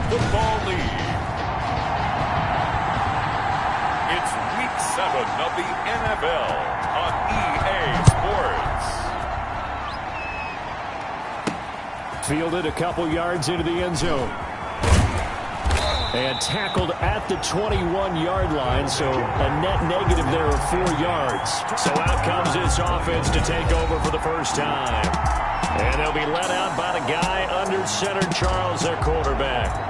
Football League. It's Week 7 of the NFL on EA Sports. Fielded a couple yards into the end zone. And tackled at the 21-yard line, so a net negative there of 4 yards. So out comes this offense to take over for the first time. And they'll be let out by the guy under center, Charles, their quarterback.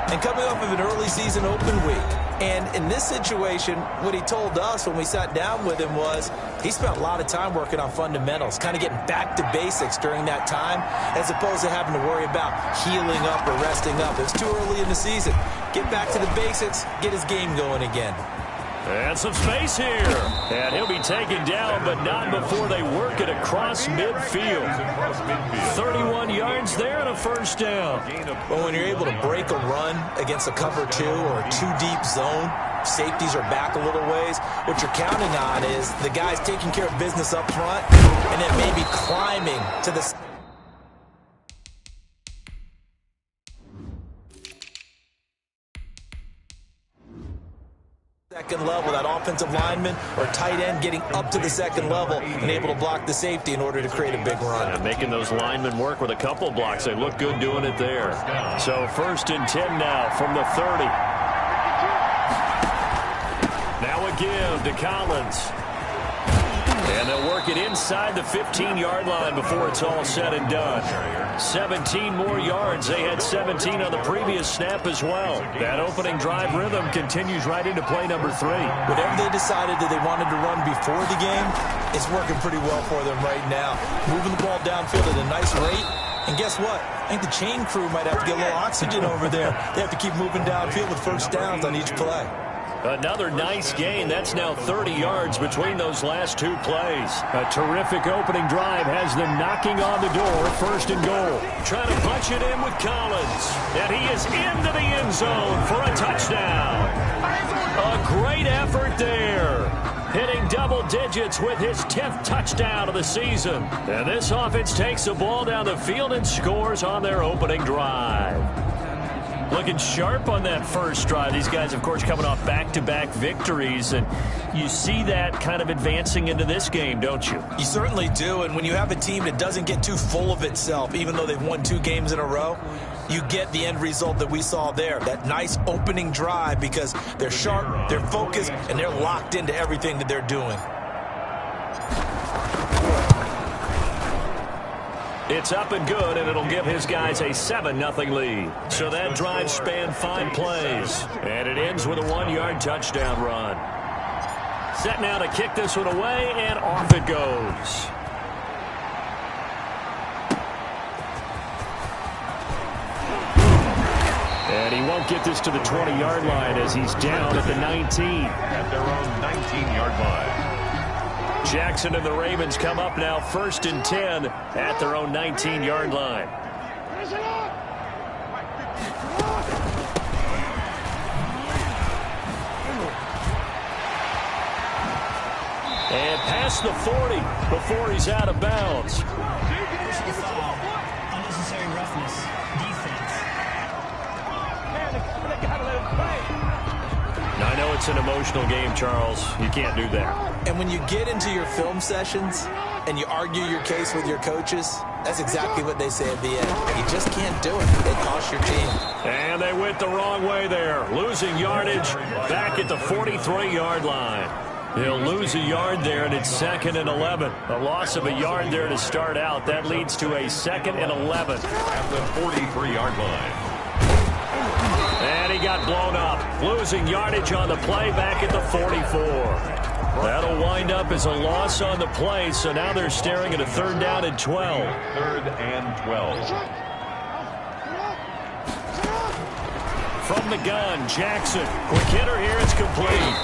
And coming off of an early season open week. And in this situation, what he told us when we sat down with him was he spent a lot of time working on fundamentals, kind of getting back to basics during that time, as opposed to having to worry about healing up or resting up. It was too early in the season. Get back to the basics, get his game going again. And some space here. And he'll be taken down, but not before they work it across midfield. 31 yards there and a first down. Well, when you're able to break a run against a cover 2 or a 2-deep zone, safeties are back a little ways. What you're counting on is the guys taking care of business up front and then maybe climbing to the second level, that offensive lineman or tight end getting up to the second level and able to block the safety in order to create a big run. Yeah, making those linemen work with a couple blocks. They look good doing it there. So 1st and 10 now from the 30. Now a give to Collins. And they'll work it inside the 15-yard line before it's all said and done. 17 more yards. They had 17 on the previous snap as well. That opening drive rhythm continues right into play number 3. Whatever they decided that they wanted to run before the game, it's working pretty well for them right now. Moving the ball downfield at a nice rate. And guess what? I think the chain crew might have to get a little oxygen over there. They have to keep moving downfield with first downs on each play. Another nice gain. That's now 30 yards between those last 2 plays. A terrific opening drive has them knocking on the door. 1st and goal. Trying to punch it in with Collins. And he is into the end zone for a touchdown. A great effort there. Hitting double digits with his 10th touchdown of the season. And this offense takes the ball down the field and scores on their opening drive. Looking sharp on that first drive. These guys, of course, coming off back-to-back victories, and you see that kind of advancing into this game, don't you? You certainly do, and when you have a team that doesn't get too full of itself, even though they've won 2 games in a row, you get the end result that we saw there, that nice opening drive, because they're sharp, they're focused, and they're locked into everything that they're doing. It's up and good, and it'll give his guys a 7-0 lead. So that drive spanned 5 plays, and it ends with a 1-yard touchdown run. Set now to kick this one away, and off it goes. And he won't get this to the 20-yard line as he's down at the 19. At their own 19-yard line. Jackson and the Ravens come up now 1st and 10 at their own 19-yard line. And past the 40 before he's out of bounds. Unnecessary roughness. Defense. Now, I know it's an emotional game, Charles. You can't do that. And when you get into your film sessions and you argue your case with your coaches, that's exactly what they say at the end. You just can't do it. They cost your team. And they went the wrong way there. Losing yardage back at the 43-yard line. He'll lose a yard there, and it's 2nd and 11. A loss of a yard there to start out. That leads to a 2nd and 11. At the 43-yard line. And he got blown up. Losing yardage on the play back at the 44. That'll wind up as a loss on the play, so now they're staring at a 3rd down and 12. 3rd and 12. From the gun, Jackson. Quick hitter here, it's complete.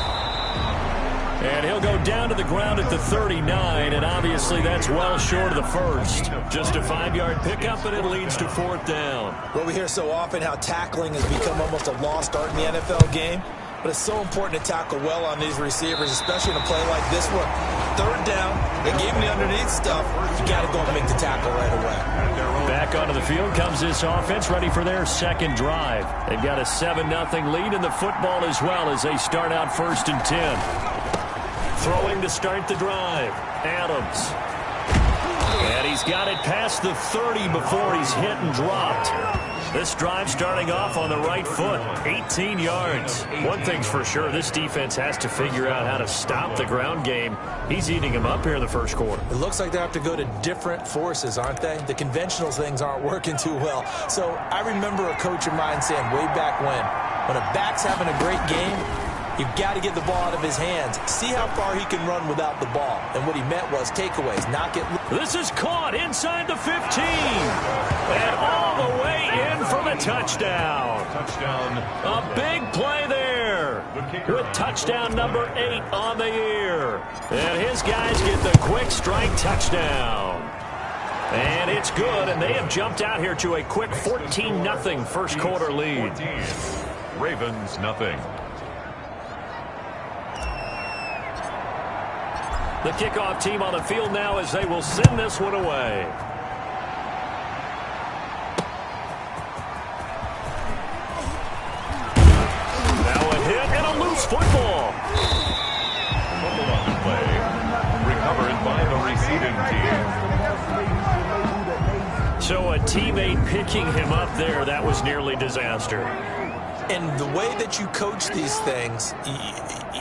And he'll go down to the ground at the 39, and obviously that's well short of the first. Just a 5-yard pickup, and it leads to 4th down. Well, we hear so often how tackling has become almost a lost art in the NFL game. but it's so important to tackle well on these receivers, especially in a play like this one. Third down, they gave him the underneath stuff. You got to go and make the tackle right away. Back onto the field comes this offense, ready for their second drive. They've got a 7-0 lead in the football as well as they start out 1st and 10. Throwing to start the drive, Adams. And he's got it past the 30 before he's hit and dropped. This drive starting off on the right foot, 18 yards. One thing's for sure, this defense has to figure out how to stop the ground game. He's eating him up here in the first quarter. It looks like they have to go to different forces, aren't they? The conventional things aren't working too well. So I remember a coach of mine saying way back when a back's having a great game, you've got to get the ball out of his hands. See how far he can run without the ball. And what he meant was takeaways, not get... This is caught inside the 15. And all the way in for the touchdown. A big play there. With touchdown number 8 on the year. And his guys get the quick strike touchdown. And it's good, and they have jumped out here to a quick 14-0 first quarter lead. Ravens nothing. The kickoff team on the field now as they will send this one away. Now a hit and a loose football. Fumbled on the play. Recovered by the receiving team. So a teammate picking him up there, that was nearly disaster. And the way that you coach these things,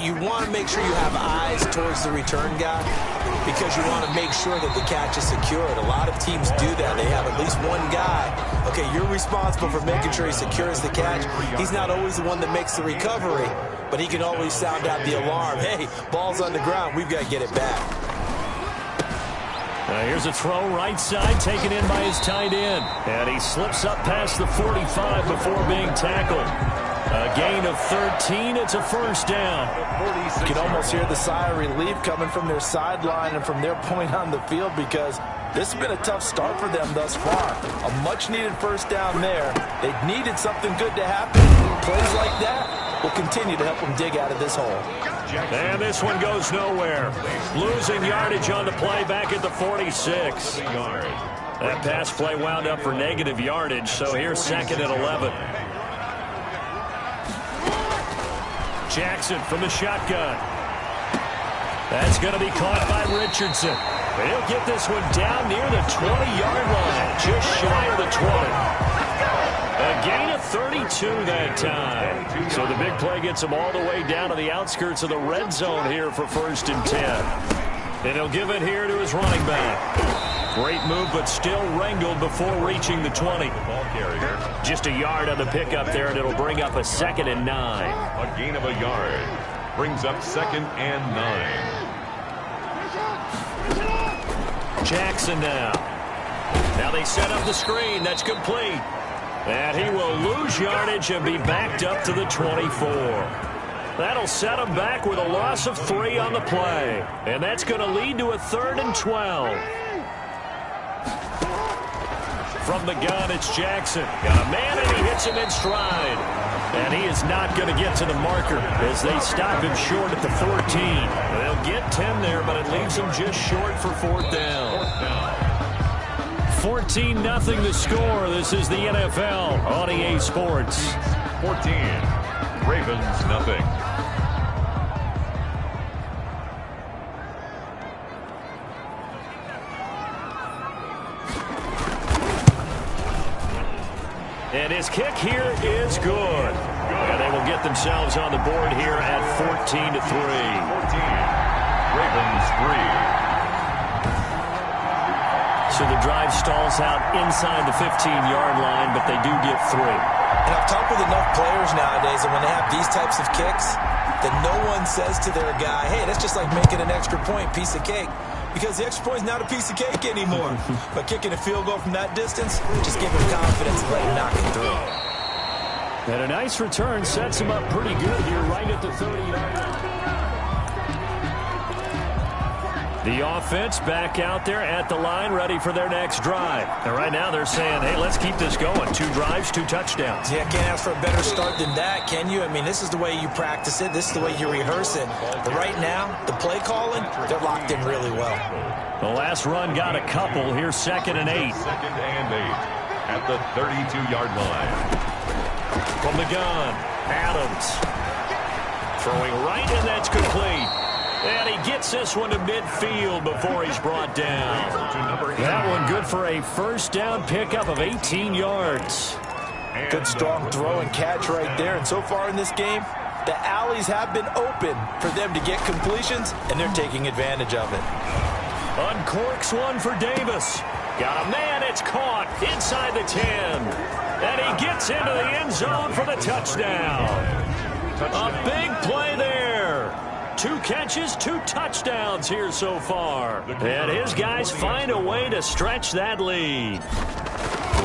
you want to make sure you have eyes towards the return guy because you want to make sure that the catch is secured. A lot of teams do that. They have at least one guy. Okay, you're responsible for making sure he secures the catch. He's not always the one that makes the recovery, but he can always sound out the alarm. Hey, ball's on the ground. We've got to get it back. Here's a throw right side taken in by his tight end. And he slips up past the 45 before being tackled. A gain of 13. It's a first down. You can almost hear the sigh of relief coming from their sideline and from their point on the field because this has been a tough start for them thus far. A much-needed first down there. They needed something good to happen. Plays like that will continue to help them dig out of this hole. And this one goes nowhere. Losing yardage on the play back at the 46. That pass play wound up for negative yardage, so here's 2nd and 11. Jackson from the shotgun. That's going to be caught by Richardson. He'll get this one down near the 20-yard line, just shy of the 20. A gain of 32 that time. So the big play gets him all the way down to the outskirts of the red zone here for 1st and 10. And he'll give it here to his running back. Great move, but still wrangled before reaching the 20. Ball carrier. Just a yard on the pickup there, and it'll bring up a 2nd and 9. A gain of a yard. Brings up 2nd and 9. Jackson now. Now they set up the screen. That's complete. And he will lose yardage and be backed up to the 24. That'll set him back with a loss of 3 on the play. And that's going to lead to a 3rd and 12. From the gun, it's Jackson. Got a man, and he hits him in stride. And he is not going to get to the marker as they stop him short at the 14. They'll get 10 there, but it leaves him just short for 4th down. 14-0 the score. This is the NFL on EA Sports. 14. Ravens nothing. And his kick here is good. And they will get themselves on the board here at 14-3. 14. Ravens 3. So the drive stalls out inside the 15-yard line, but they do get 3. And I've talked with enough players nowadays that when they have these types of kicks, that no one says to their guy, hey, that's just like making an extra point, piece of cake. Because the extra point is not a piece of cake anymore. But kicking a field goal from that distance, just give him confidence and let him knock it through. And a nice return sets him up pretty good here right at the 30-yard line. The offense back out there at the line, ready for their next drive. And right now they're saying, hey, let's keep this going. 2 drives, 2 touchdowns. Yeah, can't ask for a better start than that, can you? I mean, this is the way you practice it. This is the way you rehearse it. But right now, the play calling, they're locked in really well. The last run got a couple. Here's 2nd and 8. 2nd and 8 at the 32-yard line. From the gun, Adams. Throwing right, and that's complete. And he gets this one to midfield before he's brought down. That one good for a first down pickup of 18 yards. Good strong throw and catch right there. And so far in this game, the alleys have been open for them to get completions, and they're taking advantage of it. Uncorks one for Davis. Got a man, it's caught inside the 10. And he gets into the end zone for the touchdown. A big play there. 2 catches, 2 touchdowns here so far. And his guys find a way to stretch that lead.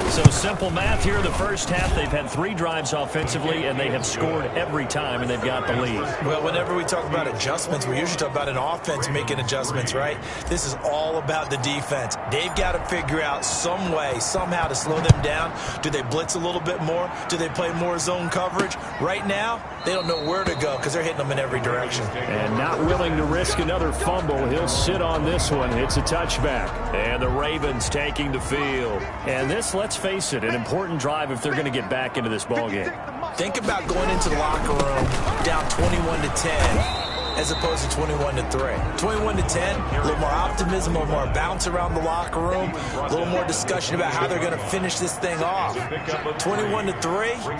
So simple math here in the first half. They've had 3 drives offensively, and they have scored every time, and they've got the lead. Well, whenever we talk about adjustments, we usually talk about an offense making adjustments, right? This is all about the defense. They've got to figure out some way, somehow to slow them down. Do they blitz a little bit more? Do they play more zone coverage? Right now, they don't know where to go because they're hitting them in every direction. And not willing to risk another fumble. He'll sit on this one. It's a touchback. And the Ravens taking the field. And this, let's face it, an important drive if they're going to get back into this ballgame. Think about going into the locker room down 21-10 as opposed to 21-3. 21-10, a little more optimism, a little more bounce around the locker room, a little more discussion about how they're going to finish this thing off. 21-3, I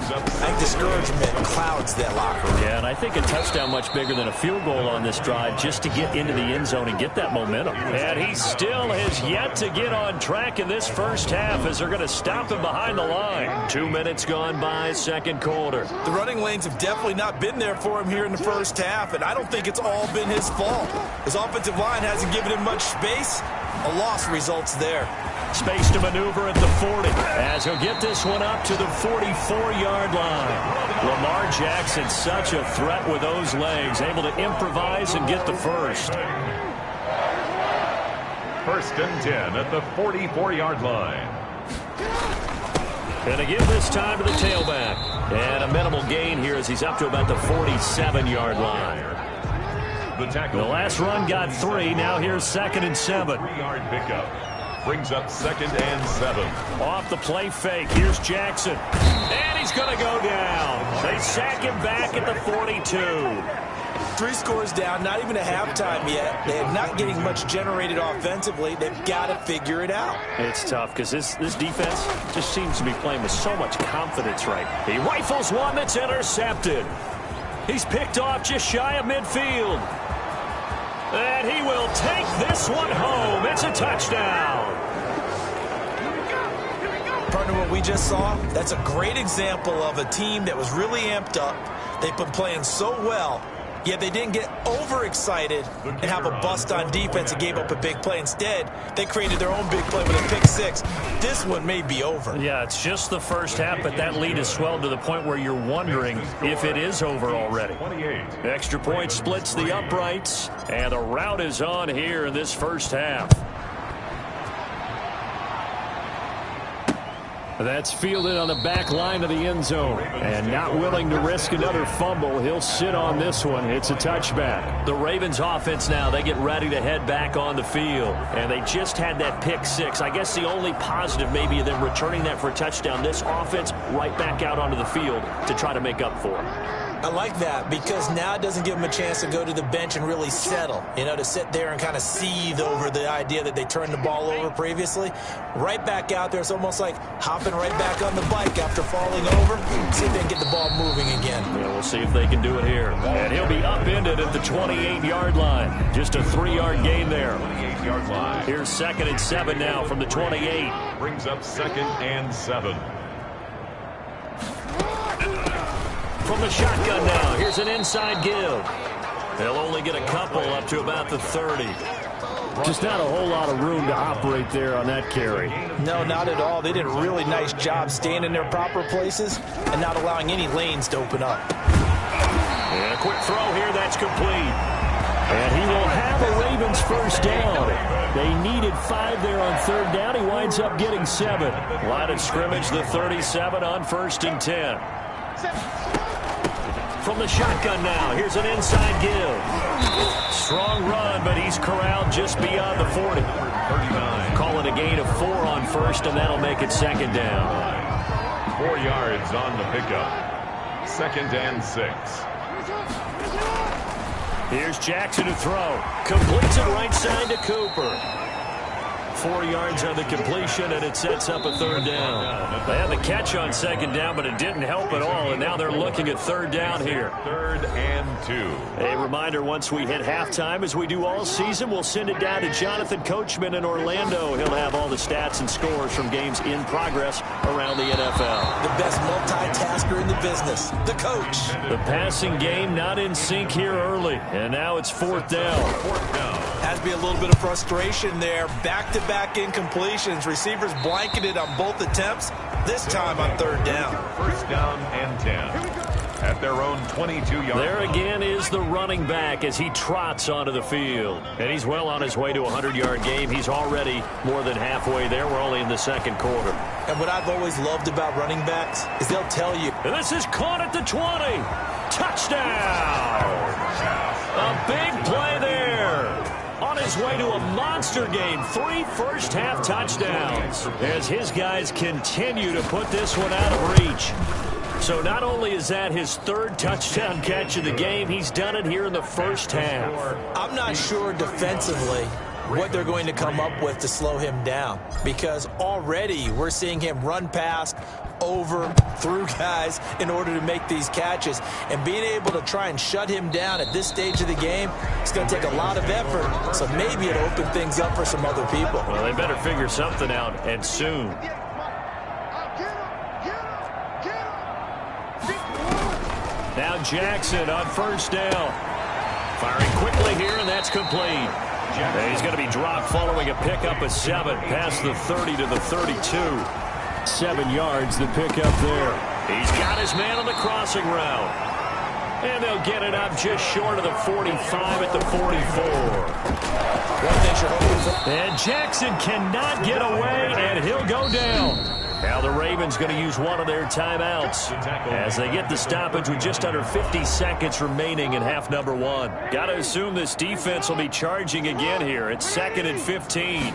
think discouragement clouds that locker room. Yeah, and I think a touchdown much bigger than a field goal on this drive just to get into the end zone and get that momentum. And he still has yet to get on track in this first half as they're going to stop him behind the line. 2 minutes gone by, second quarter. The running lanes have definitely not been there for him here in the first half, and I don't think it's all been his fault. His offensive line hasn't given him much space. A loss results there. Space to maneuver at the 40 as he'll get this one up to the 44-yard line. Lamar Jackson, such a threat with those legs, able to improvise and get the first. 1st and 10 at the 44-yard line. And again this time to the tailback. And a minimal gain here as he's up to about the 47-yard line. The last run got 3. Now here's 2nd and 7. 3-yard pickup. Brings up 2nd and 7. Off the play fake. Here's Jackson. And he's going to go down. They sack him back at the 42. 3 scores down, not even a halftime yet. They're not getting much generated offensively. They've got to figure it out. It's tough because this defense just seems to be playing with so much confidence, right? He rifles one that's intercepted. He's picked off just shy of midfield. And he will take this one home. It's a touchdown. Partner, what we just saw, that's a great example of a team that was really amped up. They've been playing so well, yet they didn't get overexcited and have a bust on defense and gave up a big play. Instead, they created their own big play with a pick 6. This one may be over. Yeah, it's just the first half, but that lead has swelled to the point where you're wondering if it is over already. Extra point splits the uprights, and the route is on here in this first half. That's fielded on the back line of the end zone. And not willing to risk another fumble, he'll sit on this one. It's a touchback. The Ravens offense now, they get ready to head back on the field. And they just had that pick 6. I guess the only positive maybe of them returning that for a touchdown. This offense right back out onto the field to try to make up for it. I like that because now it doesn't give them a chance to go to the bench and really settle, to sit there and kind of seethe over the idea that they turned the ball over previously. Right back out there, it's almost like hopping right back on the bike after falling over. See if they can get the ball moving again. Yeah, we'll see if they can do it here. And he'll be upended at the 28-yard line. Just a 3-yard gain there. 28-yard line. Here's 2nd and 7 now from the 28. Brings up 2nd and 7. From the shotgun now, here's an inside give. They'll only get a couple up to about the 30. Just not a whole lot of room to operate there on that carry. No, not at all. They did a really nice job staying in their proper places and not allowing any lanes to open up. And a quick throw here, that's complete. And he will have a Ravens first down. They needed 5 there on third down. He winds up getting 7. Line of scrimmage, the 37 on 1st and 10. From the shotgun now, here's an inside give. Strong run, but he's corralled just beyond the 40. 39. Call it a gain of 4 on 1st, and that'll make it 2nd down. 4 yards on the pickup. 2nd and 6. Here's Jackson to throw. Completes it right side to Cooper. 4 yards on the completion, and it sets up a 3rd down. They had the catch on 2nd down, but it didn't help at all, and now they're looking at 3rd down here. 3rd and 2. A reminder, once we hit halftime, as we do all season, we'll send it down to Jonathan Coachman in Orlando. He'll have all the stats and scores from games in progress around the NFL. The best multitasker in the business, the coach. The passing game not in sync here early, and now it's 4th down. 4th down. Has to be a little bit of frustration there. Back-to-back incompletions. Receivers blanketed on both attempts, this time on 3rd down. 1st down and 10. At their own 22-yard line. There again is the running back as he trots onto the field. And he's well on his way to a 100-yard game. He's already more than halfway there. We're only in the 2nd quarter. And what I've always loved about running backs is they'll tell you. And this is caught at the 20. Touchdown! A big play there. On his way to a monster game, 3 first-half touchdowns as his guys continue to put this one out of reach. So not only is that his 3rd touchdown catch of the game, he's done it here in the first half. I'm not sure defensively what they're going to come up with to slow him down, because already we're seeing him run past, over, through guys in order to make these catches. And being able to try and shut him down at this stage of the game, it's going to take a lot of effort. So maybe it'll open things up for some other people. Well, they better figure something out, and soon. Now Jackson on 1st down. Firing quickly here, and that's complete. And he's going to be dropped following a pickup of 7 past the 30 to the 32. 7 yards, the pickup there. He's got his man on the crossing route. And they'll get it up just short of the 45 at the 44. And Jackson cannot get away, and he'll go down. Now the Ravens going to use one of their timeouts as they get the stoppage with just under 50 seconds remaining in half number 1. Got to assume this defense will be charging again here. It's 2nd and 15.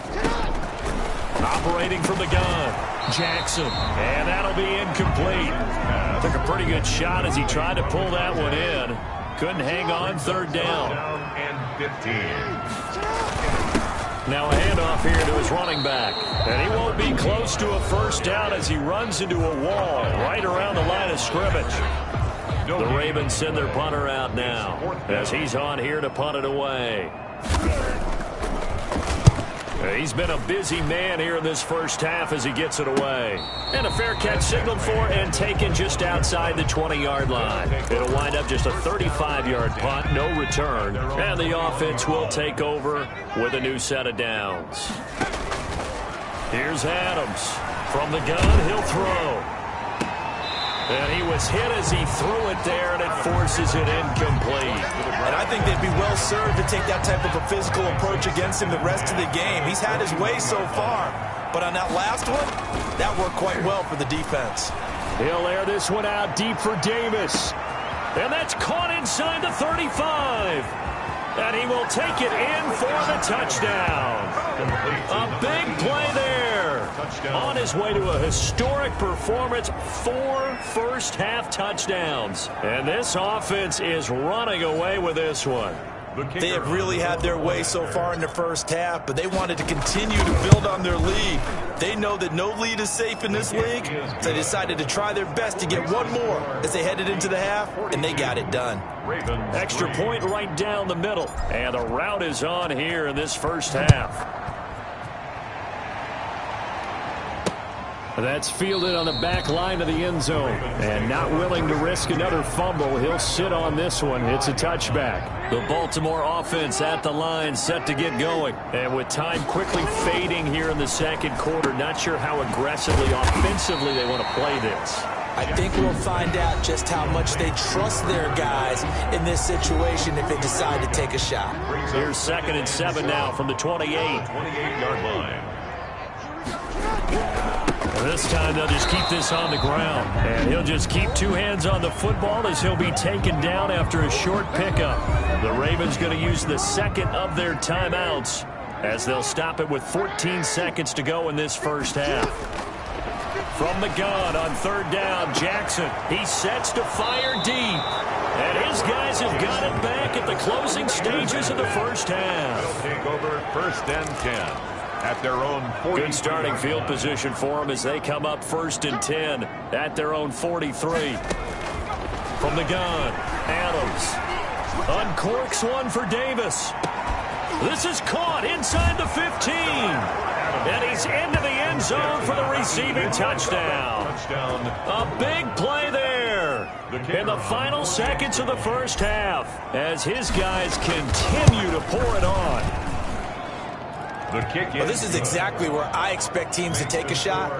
Operating from the gun, Jackson. And that'll be incomplete. Took a pretty good shot as he tried to pull that one in. Couldn't hang on, 3rd down. And 15. Now a handoff here to his running back. And he won't be close to a first down as he runs into a wall right around the line of scrimmage. The Ravens send their punter out now as he's on here to punt it away. He's been a busy man here in this first half as he gets it away. And a fair catch signaled for and taken just outside the 20-yard line. It'll wind up just a 35-yard punt, no return. And the offense will take over with a new set of downs. Here's Adams. From the gun, he'll throw. And he was hit as he threw it there, and it forces it incomplete. And I think they'd be well served to take that type of a physical approach against him the rest of the game. He's had his way so far. But on that last one, that worked quite well for the defense. He'll air this one out deep for Davis. And that's caught inside the 35. And he will take it in for the touchdown. A big play there. On his way to a historic performance, 4 first-half touchdowns. And this offense is running away with this one. They have really had their way so far in the first half, but they wanted to continue to build on their lead. They know that no lead is safe in this league, so they decided to try their best to get one more as they headed into the half, and they got it done. Extra point right down the middle, and the route is on here in this first half. That's fielded on the back line of the end zone. And not willing to risk another fumble, he'll sit on this one. It's a touchback. The Baltimore offense at the line, set to get going. And with time quickly fading here in the second quarter, not sure how aggressively, offensively they want to play this. I think we'll find out just how much they trust their guys in this situation if they decide to take a shot. Here's 2nd and 7 now from the 28. 28-yard line. This time they'll just keep this on the ground. And he'll just keep 2 hands on the football as he'll be taken down after a short pickup. The Ravens going to use the 2nd of their timeouts as they'll stop it with 14 seconds to go in this first half. From the gun on 3rd down, Jackson. He sets to fire deep. And his guys have got it back at the closing stages of the first half. They'll take over 1st and 10 at their own 40. Good starting field position for them as they come up 1st and 10 at their own 43. From the gun, Adams uncorks one for Davis. This is caught inside the 15. And he's into the end zone for the receiving touchdown. A big play there in the final seconds of the first half as his guys continue to pour it on. The kick Well, this is exactly where I expect teams to take a shot.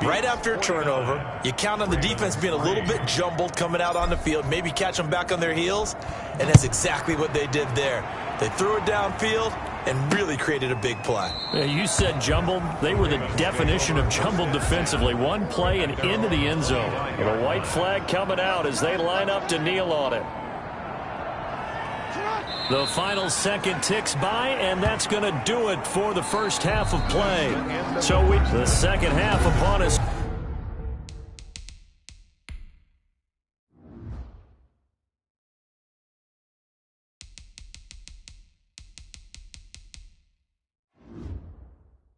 Right after a turnover, you count on the defense being a little bit jumbled coming out on the field, maybe catch them back on their heels, and that's exactly what they did there. They threw it downfield and really created a big play. Yeah, you said jumbled. They were the definition of jumbled defensively. One play and into the end zone. The white flag coming out as they line up to kneel on it. The final second ticks by, and that's going to do it for the first half of play. So the second half upon us.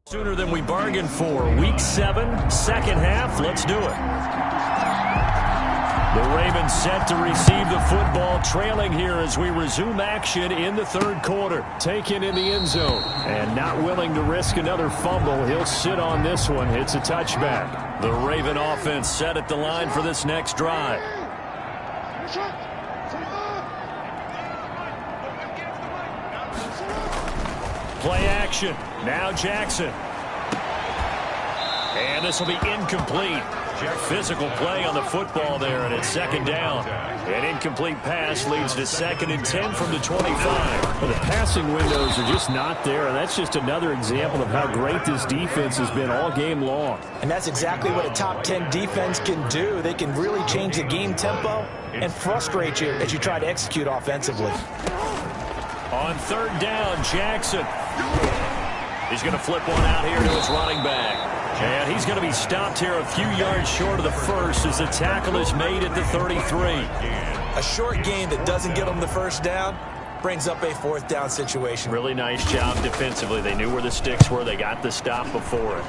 Sooner than we bargained for. Week 7, 2nd half. Let's do it. The Ravens set to receive the football, trailing here as we resume action in the 3rd quarter. Taken in the end zone and not willing to risk another fumble. He'll sit on this one. It's a touchback. The Raven offense set at the line for this next drive. Play action. Now Jackson. And this will be incomplete. Physical play on the football there, and it's 2nd down. An incomplete pass leads to 2nd and 10 from the 25. Well, the passing windows are just not there, and that's just another example of how great this defense has been all game long. And that's exactly what a top 10 defense can do. They can really change the game tempo and frustrate you as you try to execute offensively. On 3rd down, Jackson. He's going to flip one out here to his running back. And he's going to be stopped here a few yards short of the first as the tackle is made at the 33. A short gain that doesn't get them the first down brings up a 4th down situation. Really nice job defensively. They knew where the sticks were. They got the stop before it.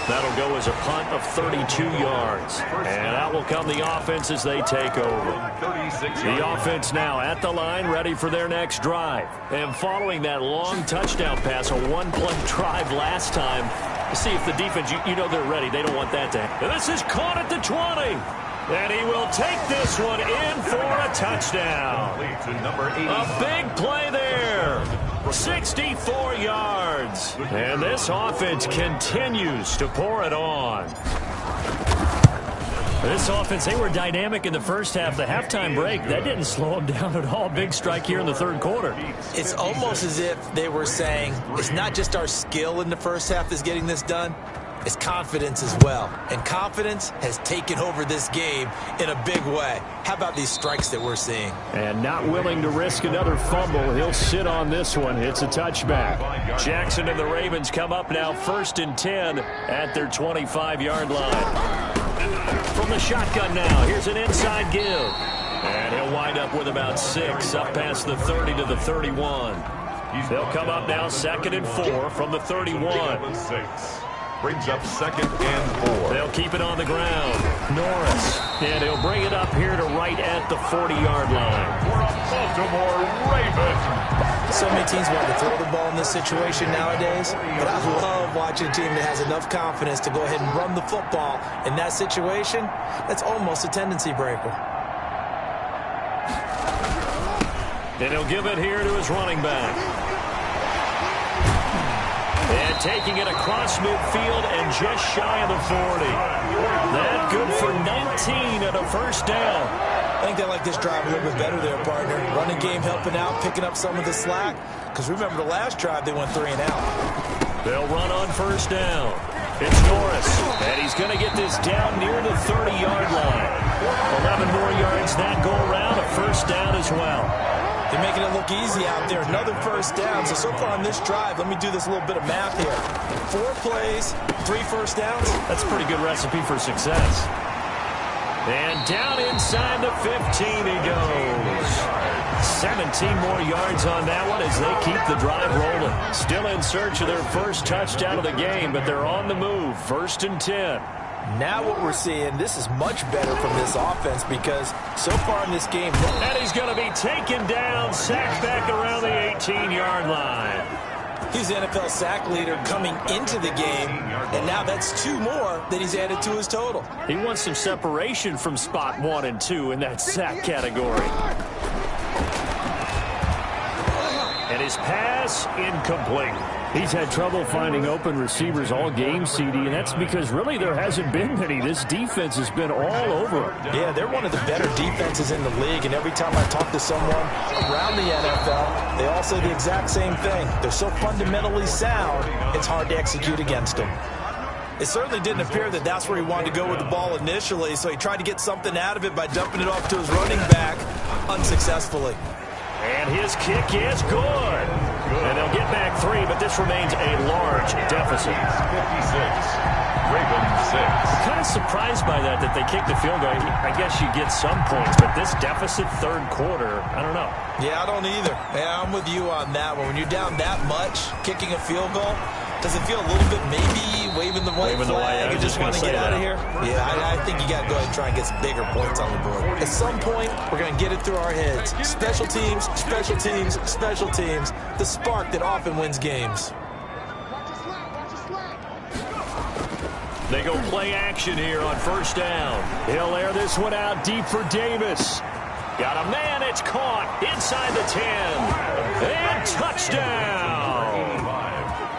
That'll go as a punt of 32 yards. And out will come the offense as they take over. The offense now at the line, ready for their next drive. And following that long touchdown pass, a one-play drive last time, see if the defense, you know they're ready. They don't want that to happen. This is caught at the 20. And he will take this one in for a touchdown. A big play there. 64 yards. And this offense continues to pour it on. This offense, they were dynamic in the first half. The halftime break, that didn't slow them down at all. Big strike here in the 3rd quarter. It's almost as if they were saying, it's not just our skill in the first half that's getting this done. It's confidence as well. And confidence has taken over this game in a big way. How about these strikes that we're seeing? And not willing to risk another fumble. He'll sit on this one. It's a touchback. Jackson and the Ravens come up now 1st and 10 at their 25-yard line. From the shotgun now, here's an inside give. And he'll wind up with about 6 up past the 30 to the 31. They'll come up now 2nd and 4 from the 31. Brings up 2nd and 4. They'll keep it on the ground. Norris. And he'll bring it up here to right at the 40-yard line. For a Baltimore Raven. So many teams want to throw the ball in this situation nowadays, but I love watching a team that has enough confidence to go ahead and run the football. In that situation, that's almost a tendency breaker. And he'll give it here to his running back. And taking it across midfield and just shy of the 40. That good for 19 and a first down. I think they like this drive a little bit better there, partner. Running game helping out, picking up some of the slack. Because remember the last drive, they went 3 and out. They'll run on first down. It's Norris, and he's going to get this down near the 30-yard line. 11 more yards that go around, a first down as well. They're making it look easy out there. Another first down. So far on this drive, let me do this little bit of math here. 4 plays, 3 first downs. That's a pretty good recipe for success. And down inside the 15 he goes. 17 more yards on that one as they keep the drive rolling. Still in search of their first touchdown of the game, but they're on the move. 1st and 10. Now what we're seeing, this is much better from this offense because so far in this game... And he's going to be taken down, sacked back around the 18-yard line. He's the NFL sack leader coming into the game, and now that's 2 more that he's added to his total. He wants some separation from spot 1 and 2 in that sack category. And his pass incomplete. He's had trouble finding open receivers all game, CD, and that's because really there hasn't been many. This defense has been all over him. Yeah, they're one of the better defenses in the league, and every time I talk to someone around the NFL, they all say the exact same thing. They're so fundamentally sound, it's hard to execute against them. It certainly didn't appear that that's where he wanted to go with the ball initially, so he tried to get something out of it by dumping it off to his running back unsuccessfully. And his kick is good. And they'll get back 3, but this remains a large deficit. 56, Ravens 6. I'm kind of surprised by that they kicked the field goal. I guess you get some points, but this deficit 3rd quarter, I don't know. Yeah, I don't either. Yeah, I'm with you on that one. When you're down that much, kicking a field goal, does it feel a little bit maybe waving the white flag and just want to get out of here? Yeah, I think you got to go ahead and try and get some bigger points on the board. At some point, we're going to get it through our heads. Special teams, special teams, special teams. The spark that often wins games. They go play action here on first down. He'll air this one out deep for Davis. Got a man, it's caught inside the 10. And touchdown.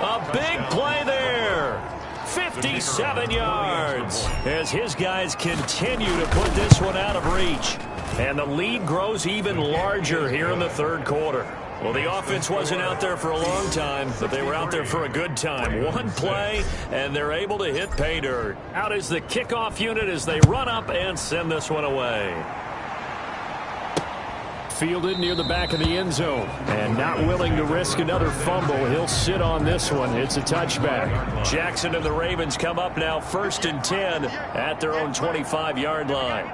A big play there. 57 yards as his guys continue to put this one out of reach. And the lead grows even larger here in the 3rd quarter. Well, the offense wasn't out there for a long time, but they were out there for a good time. 1 play, and they're able to hit pay dirt. Out is the kickoff unit as they run up and send this one away. Fielded near the back of the end zone. And not willing to risk another fumble. He'll sit on this one. It's a touchback. Jackson and the Ravens come up now 1st and 10 at their own 25-yard line.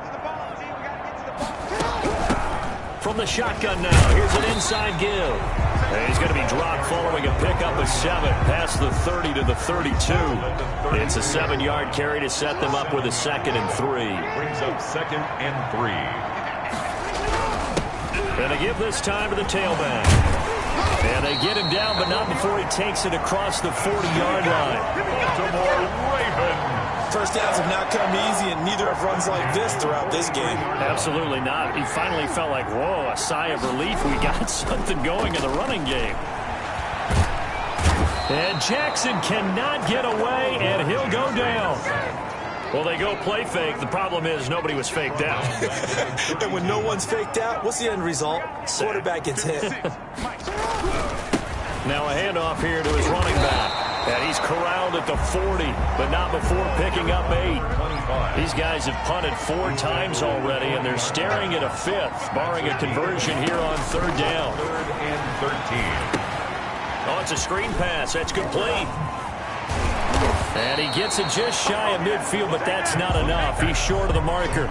From the shotgun now, here's an inside give. And he's going to be dropped following a pickup of 7 past the 30 to the 32. It's a 7-yard carry to set them up with a 2nd and 3. Brings up 2nd and 3. And they give this time to the tailback. And they get him down, but not before he takes it across the 40-yard line. Baltimore Ravens. First downs have not come easy, and neither have runs like this throughout this game. Absolutely not. He finally felt like, whoa, a sigh of relief. We got something going in the running game. And Jackson cannot get away, and he'll go down. Well, they go play fake. The problem is nobody was faked out. And when no one's faked out, what's the end result? Quarterback gets hit. Now a handoff here to his running back. And he's corralled at the 40, but not before picking up 8. These guys have punted 4 times already, and they're staring at a 5th, barring a conversion here on 3rd down. 3rd and 13. Oh, it's a screen pass. That's complete. And he gets it just shy of midfield, but that's not enough. He's short of the marker.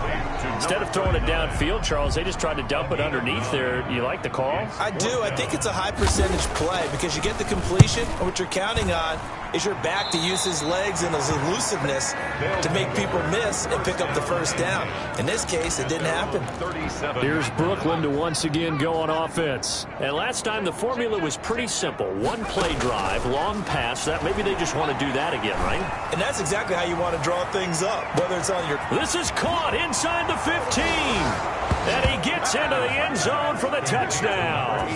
Instead of throwing it downfield, Charles, they just tried to dump it underneath there. You like the call? I do. I think it's a high percentage play because you get the completion, and what you're counting on is your back to use his legs and his elusiveness to make people miss and pick up the first down. In this case, it didn't happen. Here's Brooklyn to once again go on offense. And last time the formula was pretty simple. 1 play drive, long pass. That maybe they just want to do that again, right? And that's exactly how you want to draw things up, whether it's on your... This is caught inside the 15. And he gets into the end zone for the touchdown.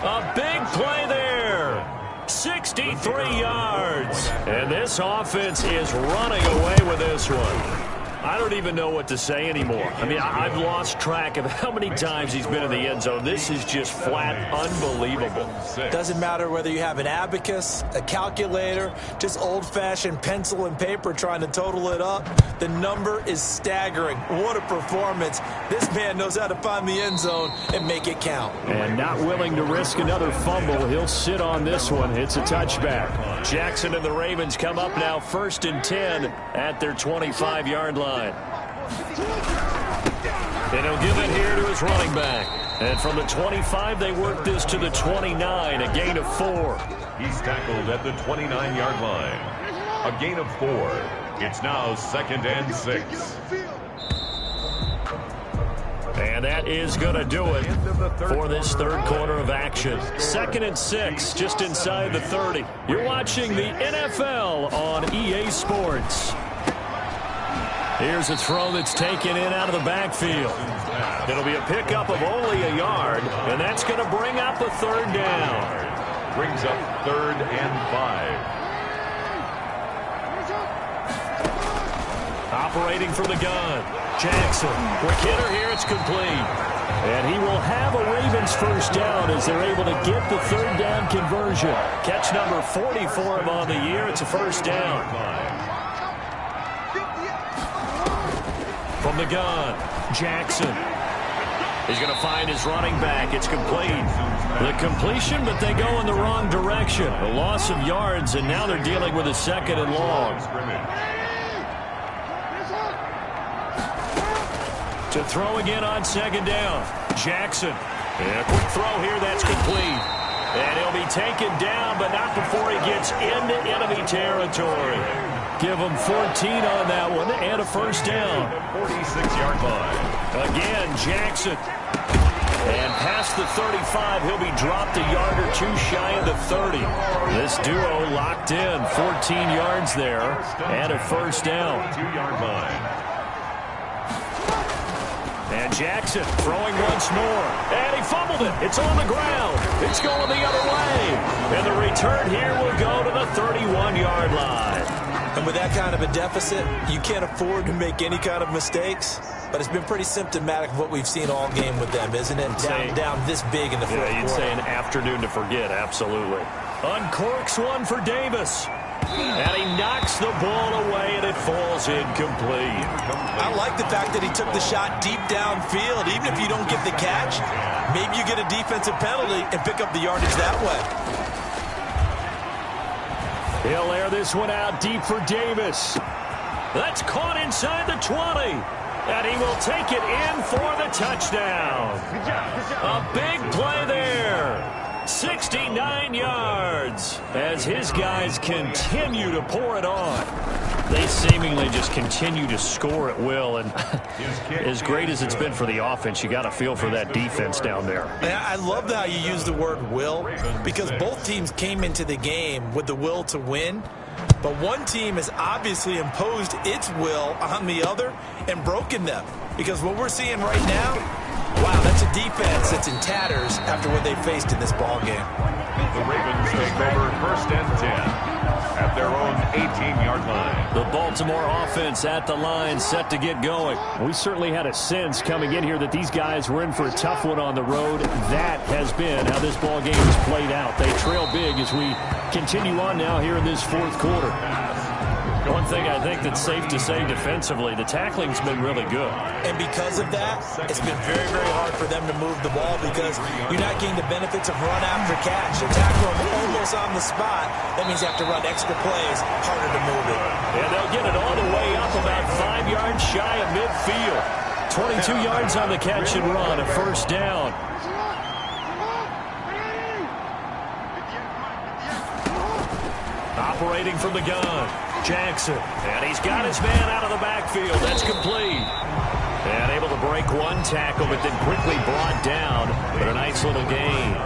A big play there. 63 yards. And this offense is running away with this one. I don't even know what to say anymore. I mean, I've lost track of how many times he's been in the end zone. This is just flat unbelievable. Doesn't matter whether you have an abacus, a calculator, just old-fashioned pencil and paper trying to total it up. The number is staggering. What a performance. This man knows how to find the end zone and make it count. And not willing to risk another fumble. He'll sit on this one. It's a touchback. Jackson and the Ravens come up now 1st and 10 at their 25-yard line. And he'll give it here to his running back. And from the 25, they work this to the 29, a gain of 4. He's tackled at the 29-yard line. A gain of 4. It's now 2nd and 6. And that is going to do it for this third quarter of action. 2nd and 6, just inside the 30. You're watching the NFL on EA Sports. Here's a throw that's taken in out of the backfield. It'll be a pickup of only a yard, and that's going to bring up a 3rd down. Brings up 3rd and 5. Operating from the gun. Jackson. Quick hitter here. It's complete. And he will have a Ravens first down as they're able to get the 3rd down conversion. Catch number 40 for him on the year. It's a first down. From the gun, Jackson. He's going to find his running back. It's complete. The completion, but they go in the wrong direction. A loss of yards, and now they're dealing with a 2nd and long. To throw again on 2nd down. Jackson. And a quick throw here. That's complete. And he'll be taken down, but not before he gets into enemy territory. Give him 14 on that one and a first down. 46-yard line. Again, Jackson. And past the 35, he'll be dropped a yard or two shy of the 30. This duo locked in. 14 yards there and a first down. 2-yard line. And Jackson throwing once more. And he fumbled it. It's on the ground. It's going the other way. And the return here will go to the 31-yard line. And with that kind of a deficit, you can't afford to make any kind of mistakes. But it's been pretty symptomatic of what we've seen all game with them, isn't it? Down this big in the fourth quarter. Yeah, you'd say an afternoon to forget, absolutely. Uncorks one for Davis. And he knocks the ball away, and it falls incomplete. I like the fact that he took the shot deep downfield. Even if you don't get the catch, maybe you get a defensive penalty and pick up the yardage that way. He'll air this one out deep for Davis. That's caught inside the 20. And he will take it in for the touchdown. A big play there. 69 yards as his guys continue to pour it on. They seemingly just continue to score at will, and as great as it's been for the offense, you got to feel for that defense down there. I love how you use the word will, because both teams came into the game with the will to win, but one team has obviously imposed its will on the other and broken them, because what we're seeing right now, wow, that's a defense that's in tatters after what they faced in this ball game. The Ravens take over 1st and 10 at their own 18-yard line. The Baltimore offense at the line, set to get going. We certainly had a sense coming in here that these guys were in for a tough one on the road. That has been how this ball game has played out. They trail big as we continue on now here in this fourth quarter. One thing I think that's safe to say defensively, the tackling's been really good. And because of that, it's been very, very hard for them to move the ball because you're not getting the benefits of run after catch. You tackle them almost on the spot. That means you have to run extra plays, harder to move it. And they'll get it all the way up about 5 yards shy of midfield. 22 yards on the catch and run, a first down. Operating from the gun, Jackson. And he's got his man out of the backfield. That's complete. And able to break one tackle, but then quickly brought down. But a nice little gain.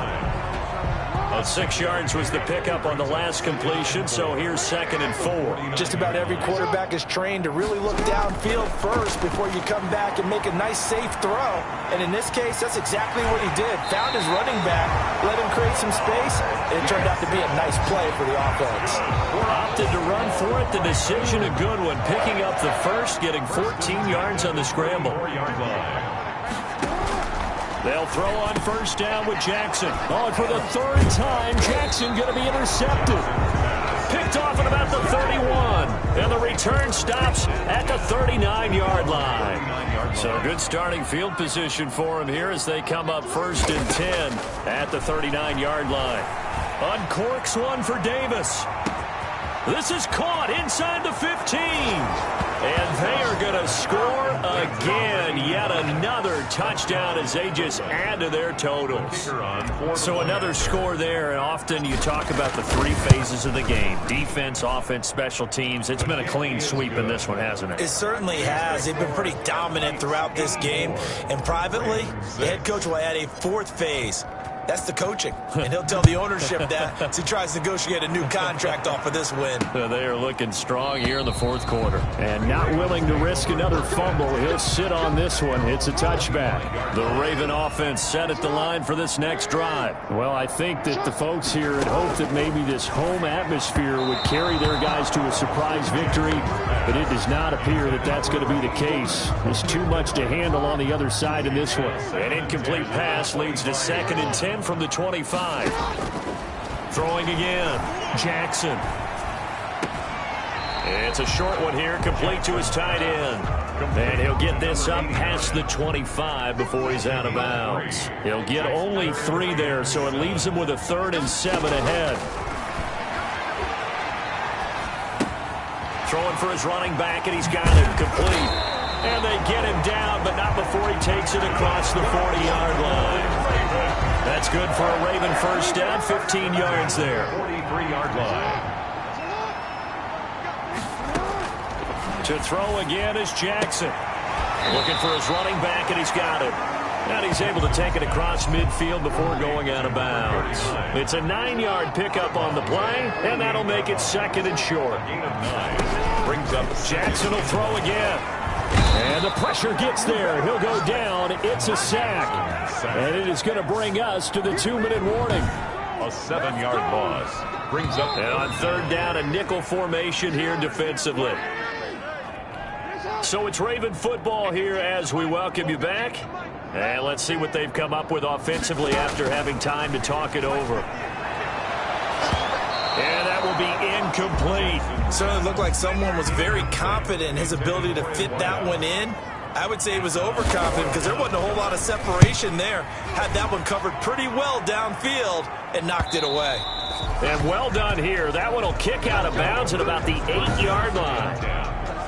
Well, 6 yards was the pickup on the last completion, so here's 2nd and 4. Just about every quarterback is trained to really look downfield first before you come back and make a nice, safe throw. And in this case, that's exactly what he did. Found his running back, let him create some space, and it turned out to be a nice play for the offense. Opted to run for it. The decision a good one. Picking up the first, getting 14 yards on the scramble. They'll throw on 1st down with Jackson. Oh, and for the 3rd time, Jackson going to be intercepted. Picked off at about the 31. And the return stops at the 39-yard line. So good starting field position for him here as they come up 1st and 10 at the 39-yard line. Uncorks one for Davis. This is caught inside the 15. And they are going to score again. Yet another touchdown as they just add to their totals. So another score there. And often you talk about the 3 phases of the game. Defense, offense, special teams. It's been a clean sweep in this one, hasn't it? It certainly has. They've been pretty dominant throughout this game. And privately, the head coach will add a 4th phase. That's the coaching. And he'll tell the ownership that as he tries to negotiate a new contract off of this win. They are looking strong here in the 4th quarter. And not willing to risk another fumble. He'll sit on this one. It's a touchback. The Raven offense set at the line for this next drive. Well, I think that the folks here had hoped that maybe this home atmosphere would carry their guys to a surprise victory. But it does not appear that that's going to be the case. There's too much to handle on the other side in this one. An incomplete pass leads to 2nd and 10 from the 25. Throwing again. Jackson. It's a short one here, complete to his tight end. And he'll get this up past the 25 before he's out of bounds. He'll get only 3 there, so it leaves him with a 3rd and 7 ahead. Throwing for his running back, and he's got him complete. And they get him down, but not before he takes it across the 40-yard line. That's good for a Raven 1st down, 15 yards there. 43-yard line. To throw again is Jackson. Looking for his running back, and he's got it. And he's able to take it across midfield before going out of bounds. It's a 9-yard pickup on the play, and that'll make it 2nd and short. Brings up Jackson will throw again. And the pressure gets there. He'll go down. It's a sack. And it is going to bring us to the 2-minute warning. a 7-yard loss. Brings up. And on 3rd down, a nickel formation here defensively. So it's Raven football here as we welcome you back. And let's see what they've come up with offensively after having time to talk it over. And that will be incomplete. Certainly looked like someone was very confident in his ability to fit that one in. I would say he was overconfident because there wasn't a whole lot of separation there. Had that one covered pretty well downfield and knocked it away. And well done here. That one will kick out of bounds at about the 8-yard line.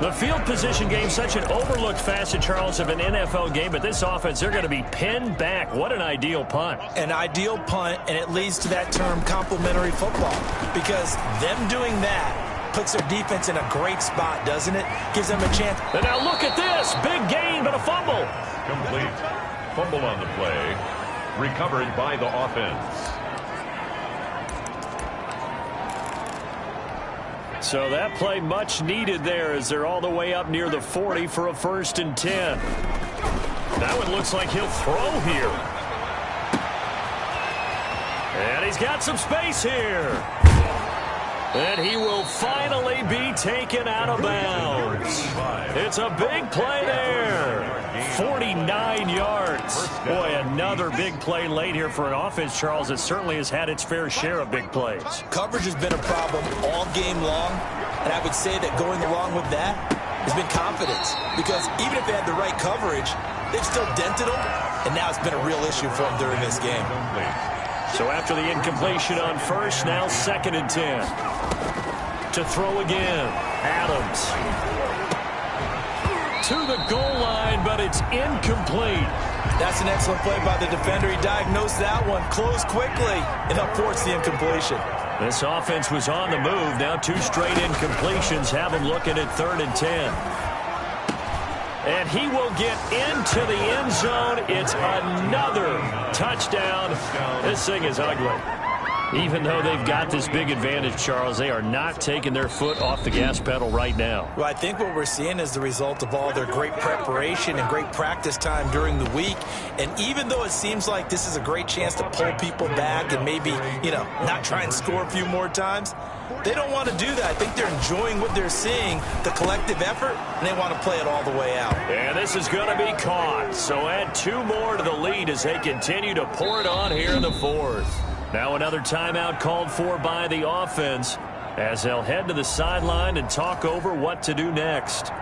The field position game, such an overlooked facet, Charles, of an NFL game. But this offense, they're going to be pinned back. What an ideal punt. An ideal punt, and it leads to that term complementary football. Because them doing that puts their defense in a great spot, doesn't it? Gives them a chance. And now look at this. Big gain, but a fumble. Complete. Fumble on the play. Recovered by the offense. So that play much needed there as they're all the way up near the 40 for a 1st and 10. That one looks like he'll throw here. And he's got some space here. And he will finally be taken out of bounds. It's a big play there. 49 yards. Boy, another big play late here for an offense, Charles, that certainly has had its fair share of big plays. Coverage has been a problem all game long, and I would say that going along with that has been confidence. Because even if they had the right coverage, they've still dented them, and now it's been a real issue for them during this game. So after the incompletion on 1st, now 2nd and 10. To throw again, Adams. To the goal line, but it's incomplete. That's an excellent play by the defender. He diagnosed that one, closed quickly, and helped force the incompletion. This offense was on the move. Now 2 straight incompletions have them looking at 3rd and 10. And he will get into the end zone. It's another touchdown. This thing is ugly. Even though they've got this big advantage, Charles, they are not taking their foot off the gas pedal right now. Well, I think what we're seeing is the result of all their great preparation and great practice time during the week. And even though it seems like this is a great chance to pull people back and maybe, not try and score a few more times, they don't want to do that. I think they're enjoying what they're seeing, the collective effort, and they want to play it all the way out. And this is going to be caught. So add 2 more to the lead as they continue to pour it on here in the 4th. Now another timeout called for by the offense as they'll head to the sideline and talk over what to do next.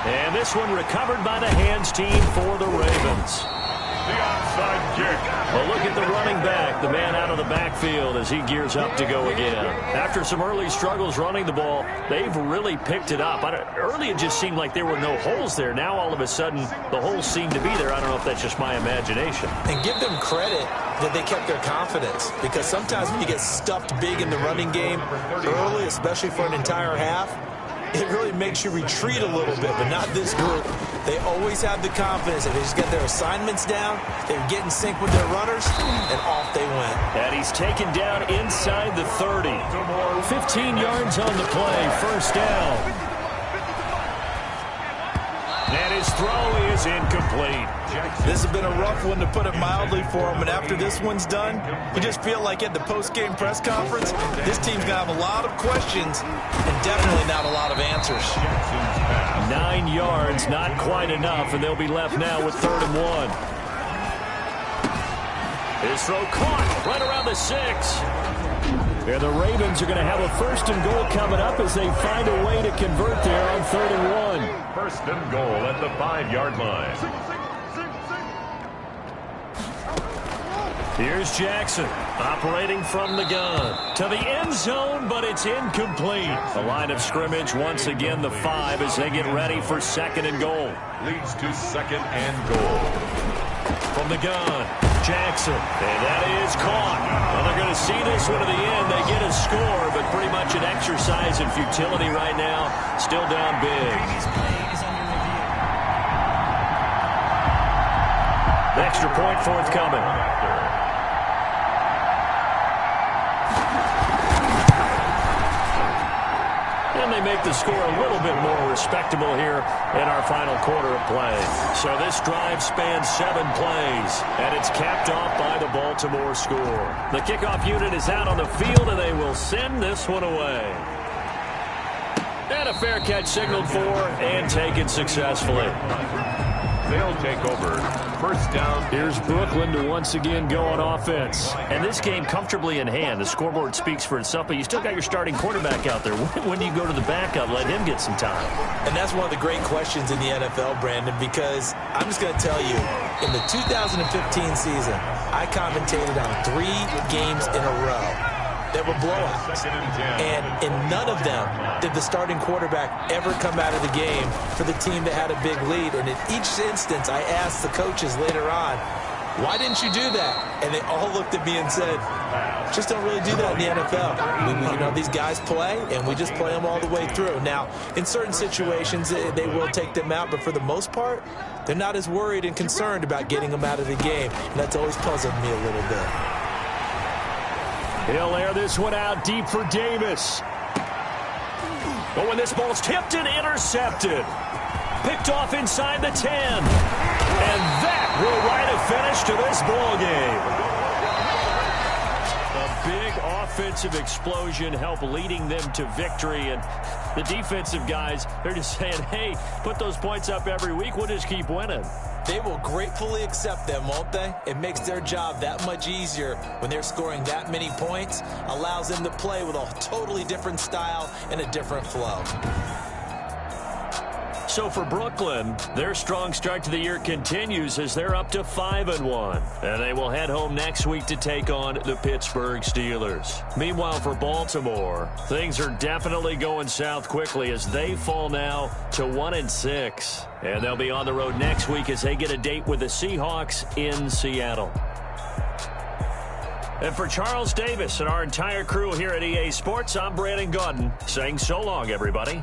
And this one recovered by the hands team for the Ravens. The onside kick. Well, look at the running back, the man out of the backfield as he gears up to go again. After some early struggles running the ball, they've really picked it up. Early it just seemed like there were no holes there. Now all of a sudden the holes seem to be there. I don't know if that's just my imagination. And give them credit that they kept their confidence, because sometimes when you get stuffed big in the running game early, especially for an entire half, it really makes you retreat a little bit, but not this group. They always have the confidence. If they just get their assignments down, they get in sync with their runners, and off they went. And he's taken down inside the 30. 15 yards on the play, first down. And his throw is incomplete. This has been a rough one, to put it mildly, for him. And after this one's done, you just feel like at the post-game press conference, this team's going to have a lot of questions and definitely not a lot of answers. 9 yards, not quite enough, and they'll be left now with 3rd and 1. His throw caught right around the 6. And the Ravens are going to have a 1st and goal coming up as they find a way to convert there on 3rd and 1. 1st and goal at the 5-yard line. Here's Jackson operating from the gun to the end zone, but it's incomplete. The line of scrimmage once again the 5 as they get ready for 2nd and goal. Leads to 2nd and goal. From the gun, Jackson, and that is caught. Well, they're going to see this one to the end. They get a score, but pretty much an exercise in futility right now. Still down big. The extra point forthcoming. And they make the score a little bit more respectable here in our final quarter of play. So this drive spans 7 plays, and it's capped off by the Baltimore score. The kickoff unit is out on the field, and they will send this one away. And a fair catch signaled for and taken successfully. They'll take over. 1st down. Here's Brooklyn to once again go on offense. And this game comfortably in hand. The scoreboard speaks for itself, but you still got your starting quarterback out there. When do you go to the backup? Let him get some time. And that's one of the great questions in the NFL, Brandon, because I'm just going to tell you, in the 2015 season, I commentated on 3 games in a row that were blowouts. And in none of them did the starting quarterback ever come out of the game for the team that had a big lead. And in each instance, I asked the coaches later on, why didn't you do that? And they all looked at me and said, just don't really do that in the NFL. These guys play, and we just play them all the way through. Now, in certain situations, they will take them out, but for the most part, they're not as worried and concerned about getting them out of the game. And that's always puzzled me a little bit. He'll air this one out deep for Davis. But when this ball's tipped and intercepted, picked off inside the 10. And that will write a finish to this ball game. A big offensive explosion helped leading them to victory. And the defensive guys, they're just saying, hey, put those points up every week. We'll just keep winning. They will gratefully accept them, won't they? It makes their job that much easier when they're scoring that many points. Allows them to play with a totally different style and a different flow. So for Brooklyn, their strong start to the year continues as they're up to 5-1. And they will head home next week to take on the Pittsburgh Steelers. Meanwhile, for Baltimore, things are definitely going south quickly as they fall now to 1-6. And they'll be on the road next week as they get a date with the Seahawks in Seattle. And for Charles Davis and our entire crew here at EA Sports, I'm Brandon Gaudin saying so long, everybody.